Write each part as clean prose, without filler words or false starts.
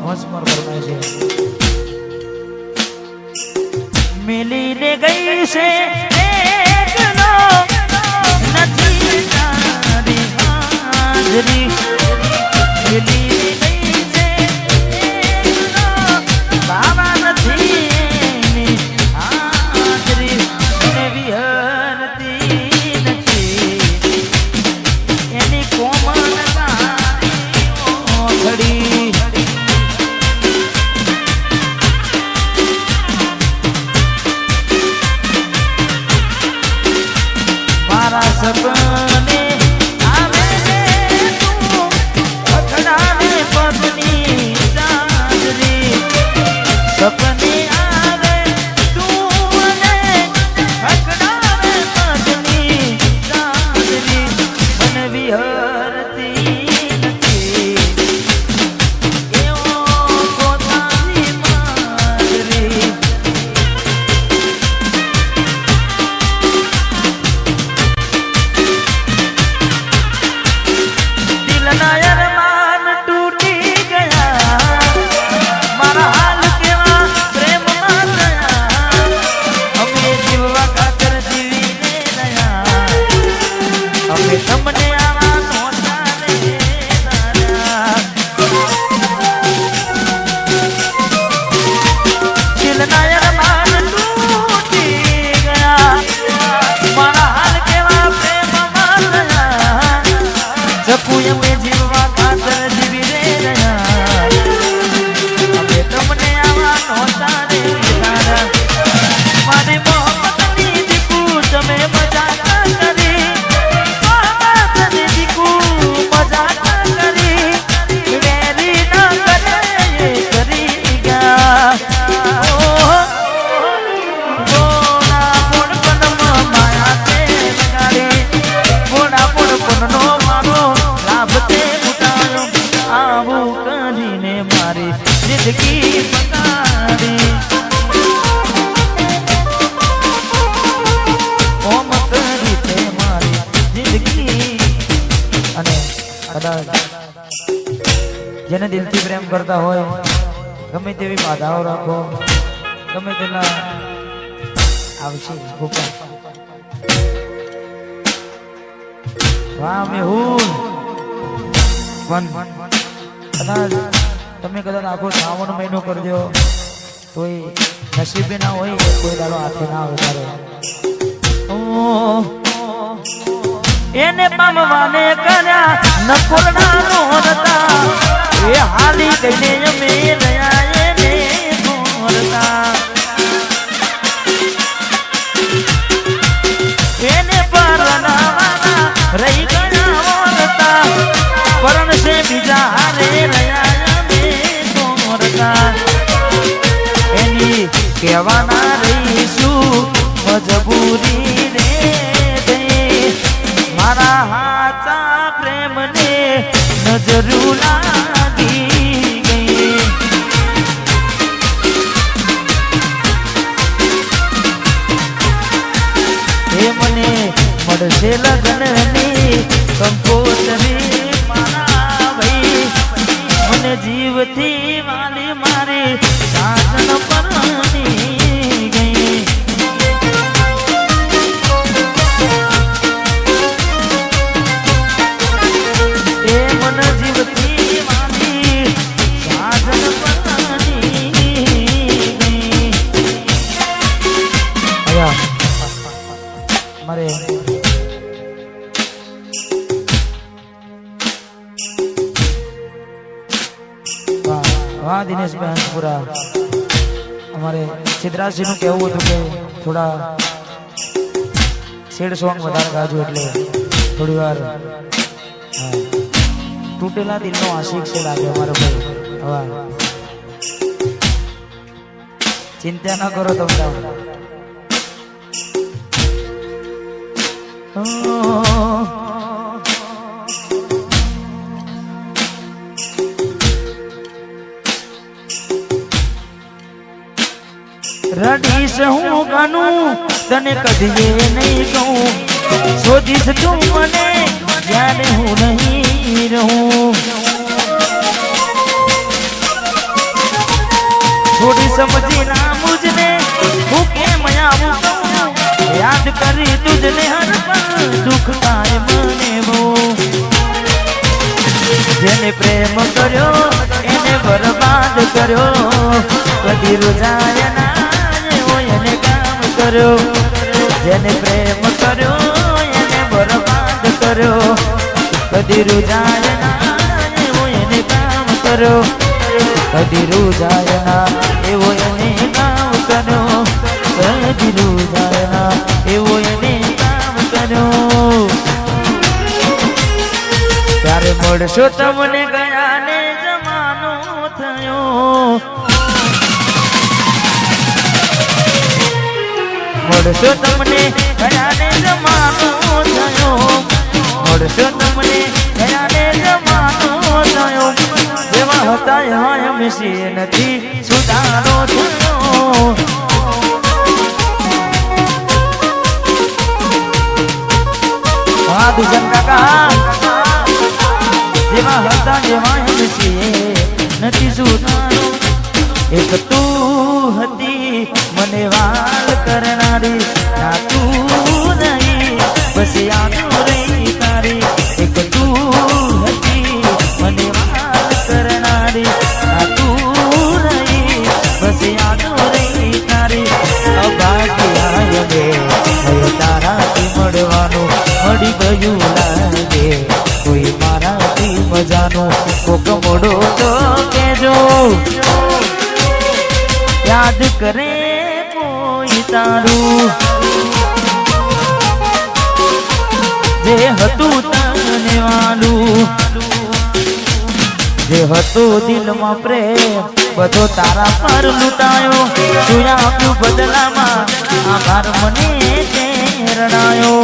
હોશમાં ફરમાય છે મિલીને ગઈ છે એકલો નથી તારી હાજરી મિલીને ગઈ છે એકલો બાવા નથી એની હાજરી અને વિહરતી નથી એની કોમળતાની ઓખડી મારા સપને આવે તું અખડાને પગની ચાંદરી સપને આવે તું મને અખડાને પગની ચાંદરી મને વિહરતી નથી એવો પોતાની માદરી જિંદગી બગાડી ઓમ કરી તે મારી જિંદગી અને કદાચ જેને દિલથી પ્રેમ કરતા હોય ગમે તેવી બાધાઓ રાખો ગમે તેના આવશે ગોપા વાહ મેહુલ કદાચ તમે કદાચ આખો શ્રાવણ મહિનો કરજો તોય નસીબે ના હોય કોઈ દાડો હાથે ના આવે તારે એને પામવાને કર્યા નકોરડા નોરતા એ હાલી કઈને અમે રહ્યા એને નોરતા એને પરણાવાના રહી ગયા ઓરતા પરણ છે બીજા હારે રહ્યા એની કહેવાના રહીશું મજબૂરી રે મારા હાચા પ્રેમને નજરું લાગી ગઈ એ મને મળશે લગ્નની કંકોત્રી મારા ભાઈ મને જીવથી વાલી મારી સાજન પરણી ગઈ એ મન જીવથી વાલી સાજન પરણી ગઈ મારે વાહ દિનેશભાઈ હંસપુરા અમારે સિદ્ધરાજજીનું કહેવું હતું કે થોડા સેડ સોંગ વધારે ગાજો એટલે થોડી વાર તૂટેલા દિલનો આશિક છે લાગે અમારો ભાઈ હવે ચિંતા ના કરો તમને રડીશ હું ગાનું તને કદીએ નહીં કહું શોધીશ તું મને જ્યારે હું નહીં રહું સમજી ના મુજને હું કેમ આવું યાદ કરી તુજને હર પલ દુઃખ કાય મને બહુ જેને પ્રેમ કર્યો એને બરબાદ કર્યો કદી રોજાય ના એને કામ કર્યો જેને પ્રેમ કર્યો એને બરબાદ કર્યો કદી રોજાય ના એને કામ કર્યો કદી રોજાય ના એવો એને કામ કર્યો કદી રોજાય ના એવો એને કામ કર્યો ત્યારે મળશો તમને ગયા ને જમાનો થયો મળશો તમને ગયા ને જમાનો થયો મળશો તમને ગયા ને જમાનો થયો જેવા હતા એવા એમ છે નથી સુધારો થયો હા દુષણ કાકા જેવા હતા જેવા એમ છે નથી સુધારો એક તું હતી મને વાલ કરનારી ના તું નહીં બસ યાદ રહી તારી એક તું હતી મને વાલ કરનારી ના તું નહીં બસ યાદ રહી તારી અભાગ્યા હવે તારાથી મળવાનું મળી ગયું લાગે કોઈ મારાથી મજાનું કોક મોડો તો કેજો યાદ કરે કોઈ તારું જે હતું તને વાલું જે હતું દિલમાં પ્રેમ બધો તારા પર લૂંટાયો તું આપ્યું બદલામાં આભાર મને તે રડાયો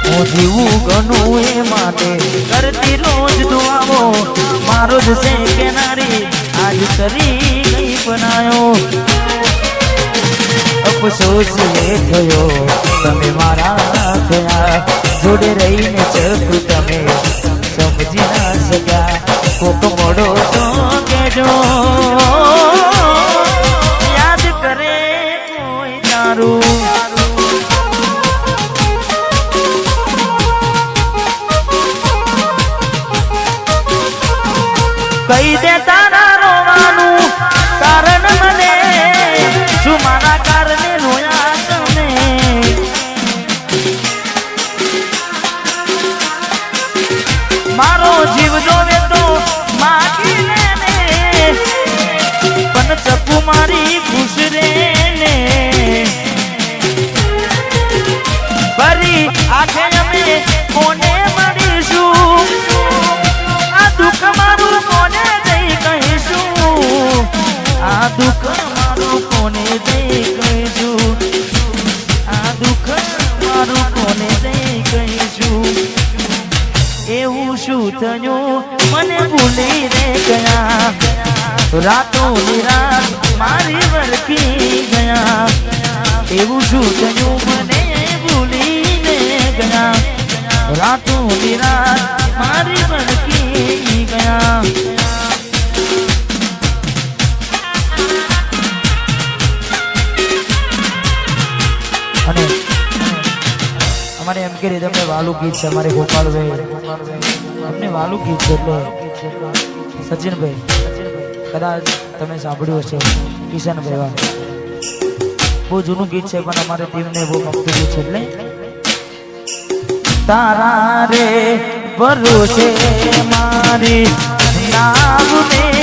હું જીવું ઘણું એ માટે કરતી રોજ દુઆઓ મારો જ છે કેનારી આજ કરી ગઈ બનાયો અફસોસ એ થયો તમે મારા થયા જોડે રહીને ચકુ તમે સમજી ના શક્યા કોક મોડો તો કેજો યાદ કરે કોઈ તારું કહી દે તારા રોવાનું કારણ મને શું મારા કારણે રોયા તમે મારો જીવ જોવે તો માગી લેને પણ ચકુ મારી ખુશ રે ને ફરી આખે અમે કોને મળીશું આ દુઃખ મારું કોને જઈ કહીશું આ દુઃખ મારું કોને જઈ કહીશું આ દુઃખ મારું કોને જઈ કહીશું એવું શું થયું મને ભૂલી રે ગયા રાતો નિરાત મારી વરખી ગયા એવું શું થયું મને ભૂલીને ગયા રાતો નિરાત મારી વરખી ગયા અને અમારે એમ કે રીતે અમને વાલું ગીત છે અમારે ગોપાલભાઈ અમને વાલું ગીત છે એટલે સચિનભાઈ કદાચ તમે સાંભળ્યું હશે કિશનભાઈ વાળું બહુ જૂનું ગીત છે પણ અમારે ટીમને બહુ ગમતું છે એટલે તારા રે ભરોસે મારી નામ ને